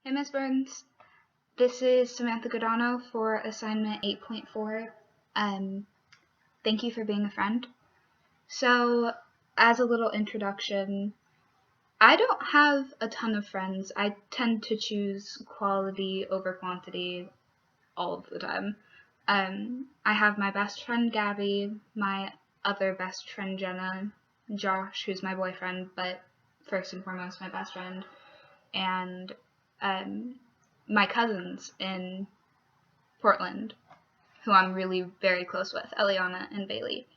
Hey, Ms. Burns. This is Samantha Godano for assignment 8.4. Thank you for being a friend. So, as a little introduction, I don't have a ton of friends. I tend to choose quality over quantity all of the time. I have my best friend Gabby, my other best friend Jenna, Josh, who's my boyfriend, but first and foremost my best friend, and my cousins in Portland, who I'm really very close with, Eliana and Bailey.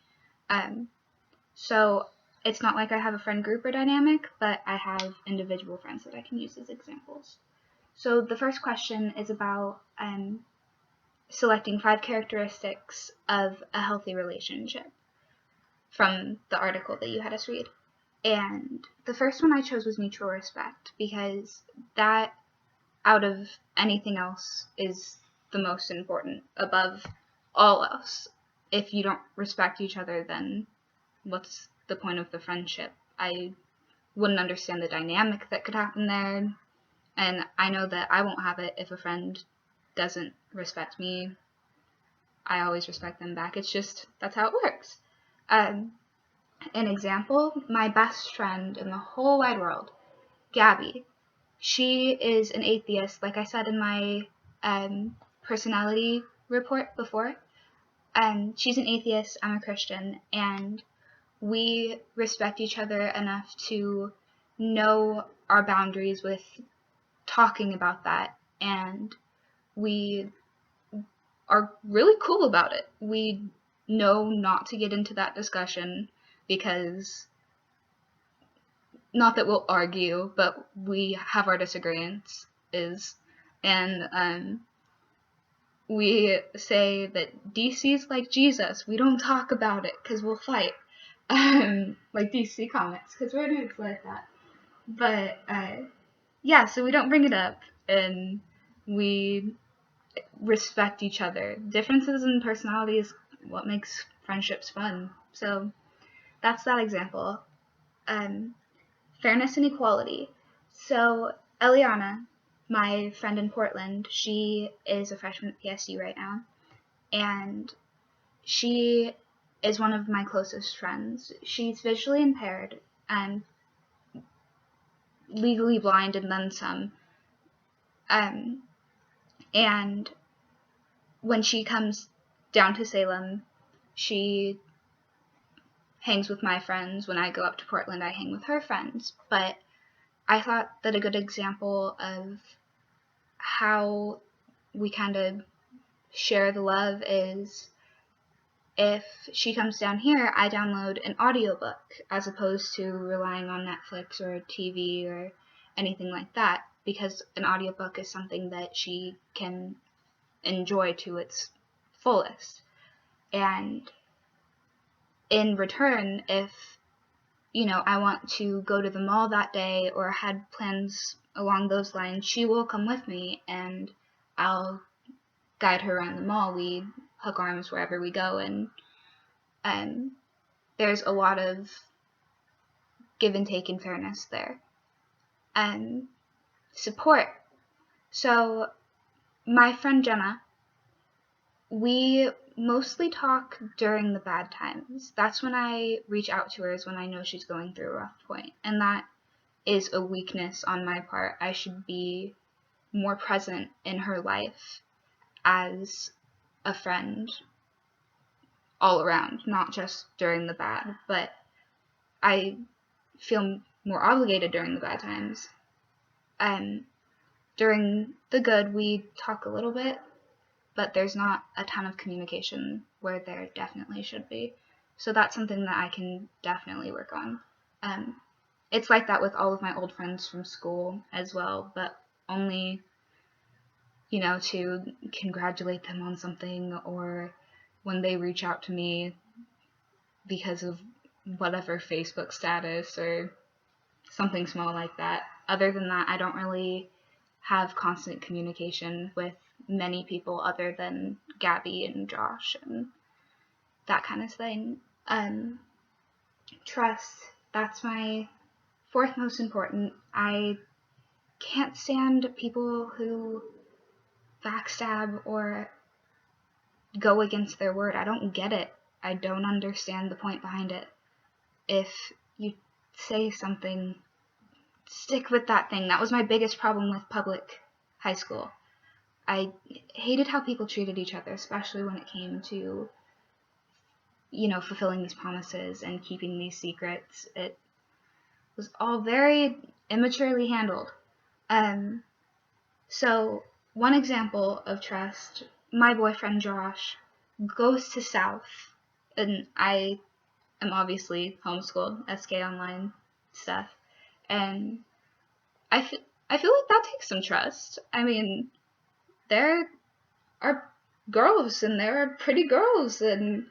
So it's not like I have a friend group or dynamic, but I have individual friends that I can use as examples. So the first question is about selecting 5 characteristics of a healthy relationship from the article that you had us read. And the first one I chose was mutual respect, because that, out of anything else, is the most important above all else. If you don't respect each other, then what's the point of the friendship? I wouldn't understand the dynamic that could happen there, and I know that I won't have it if a friend doesn't respect me. I always respect them back. It's just, that's how it works. An example, my best friend in the whole wide world, Gabby. She is an atheist, like I said in my personality report before. She's an atheist, I'm a Christian, and we respect each other enough to know our boundaries with talking about that, and we are really cool about it. We know not to get into that discussion because, not that we'll argue, but we have our disagreements, and we say that DC's like Jesus. We don't talk about it because we'll fight. Like DC Comics, because we're nerds like that. But yeah, so we don't bring it up, and we respect each other. Differences in personality is what makes friendships fun. So that's that example. Fairness and equality. So Eliana, my friend in Portland, she is a freshman at PSU right now, and she is one of my closest friends. She's visually impaired and legally blind and then some. And when she comes down to Salem, she hangs with my friends. When I go up to Portland, I hang with her friends. But I thought that a good example of how we kind of share the love is, if she comes down here, I download an audiobook as opposed to relying on Netflix or TV or anything like that, because an audiobook is something that she can enjoy to its fullest. And in return, if I want to go to the mall that day or had plans along those lines, she will come with me and I'll guide her around the mall. We hook arms wherever we go, and there's a lot of give and take and fairness there. And support. So my friend Jenna, we mostly talk during the bad times. That's when I reach out to her, is when I know she's going through a rough point. And that is a weakness on my part. I should be more present in her life as a friend all around, not just during the bad, but I feel more obligated during the bad times. During the good, we talk a little bit, but there's not a ton of communication where there definitely should be. So that's something that I can definitely work on. It's like that with all of my old friends from school as well, but only, to congratulate them on something, or when they reach out to me because of whatever Facebook status or something small like that. Other than that, I don't really have constant communication with many people other than Gabby and Josh and that kind of thing. Trust, that's my fourth most important. I can't stand people who backstab or go against their word. I don't get it. I don't understand the point behind it. If you say something, stick with that thing. That was my biggest problem with public high school. I hated how people treated each other, especially when it came to, fulfilling these promises and keeping these secrets. It was all very immaturely handled. So one example of trust, my boyfriend Josh goes to South, and I am obviously homeschooled, SK online stuff, and I feel like that takes some trust. I mean, there are girls, and there are pretty girls, and,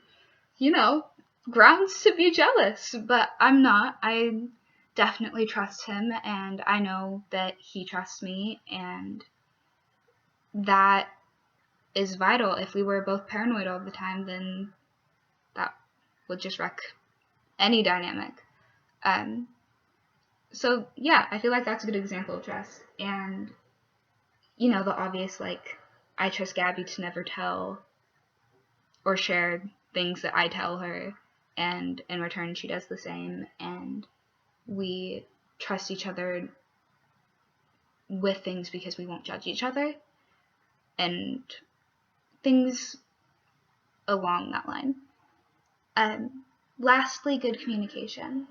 grounds to be jealous, but I'm not. I definitely trust him, and I know that he trusts me, and that is vital. If we were both paranoid all the time, then that would just wreck any dynamic. So yeah, I feel like that's a good example of trust. And, the obvious, like, I trust Gabby to never tell or share things that I tell her, and in return she does the same, and we trust each other with things because we won't judge each other, and things along that line. Lastly, good communication.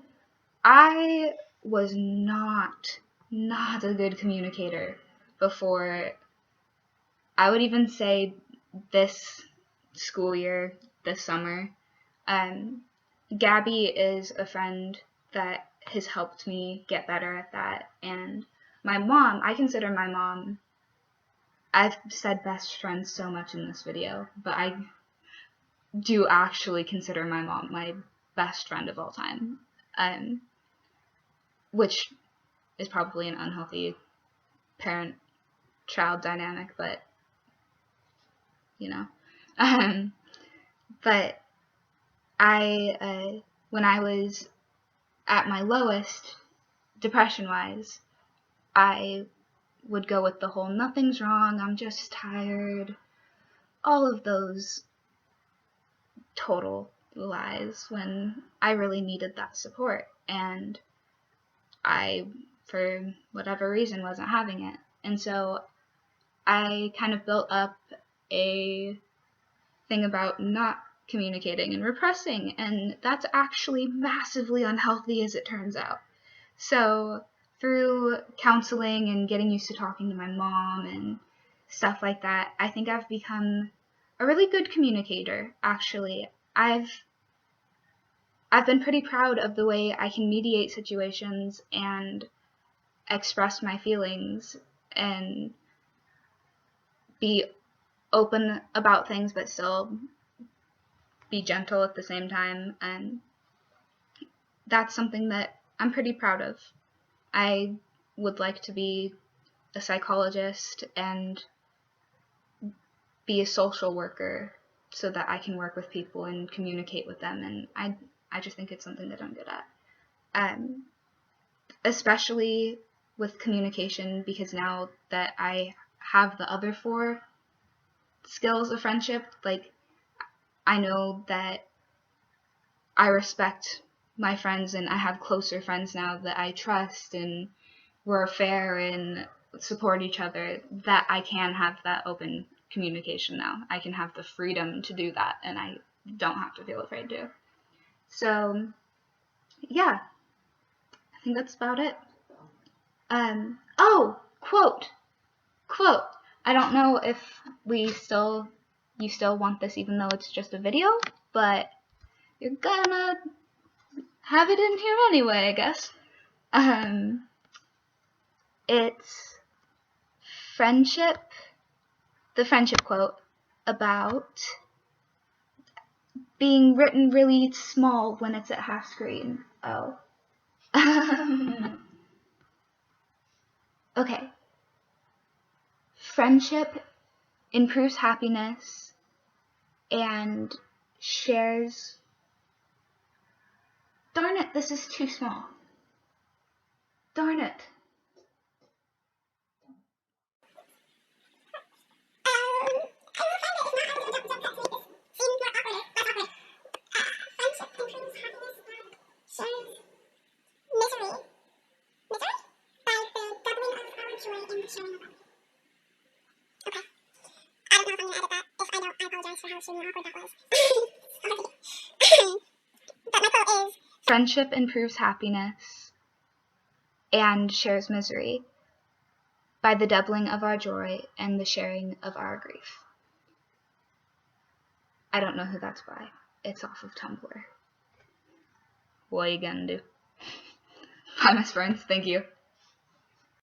I was not a good communicator before, I would even say, this school year, this summer. Gabby is a friend that has helped me get better at that, and my mom, I consider my mom, I've said best friend so much in this video, but I do actually consider my mom my best friend of all time, which is probably an unhealthy parent-child dynamic, but, but when I was at my lowest, depression-wise, I would go with the whole nothing's wrong, I'm just tired, all of those total lies, when I really needed that support, and I, for whatever reason, wasn't having it. And so I kind of built up a thing about not communicating and repressing, and that's actually massively unhealthy, as it turns out. So through counseling and getting used to talking to my mom and stuff like that, I think I've become a really good communicator, actually. I've been pretty proud of the way I can mediate situations and express my feelings and be open about things but still be gentle at the same time, and that's something that I'm pretty proud of. I would like to be a psychologist and be a social worker so that I can work with people and communicate with them, and I just think it's something that I'm good at. Especially with communication, because now that I have the other 4 skills of friendship, like, I know that I respect my friends, and I have closer friends now that I trust, and we're fair and support each other, that I can have that open communication now. I can have the freedom to do that, and I don't have to feel afraid to. So yeah, I think that's about it. Oh, quote. I don't know if you still want this, even though it's just a video, but you're gonna have it in here anyway, I guess. It's the friendship quote about being written really small when it's at half screen. Oh. Okay. Friendship improves happiness and shares. Darn it, this is too small. Darn it. Friendship improves happiness and shares misery by the doubling of our joy and the sharing of our grief. I don't know who that's by. It's off of Tumblr. What are you gonna do? Bye, my friends. Thank you.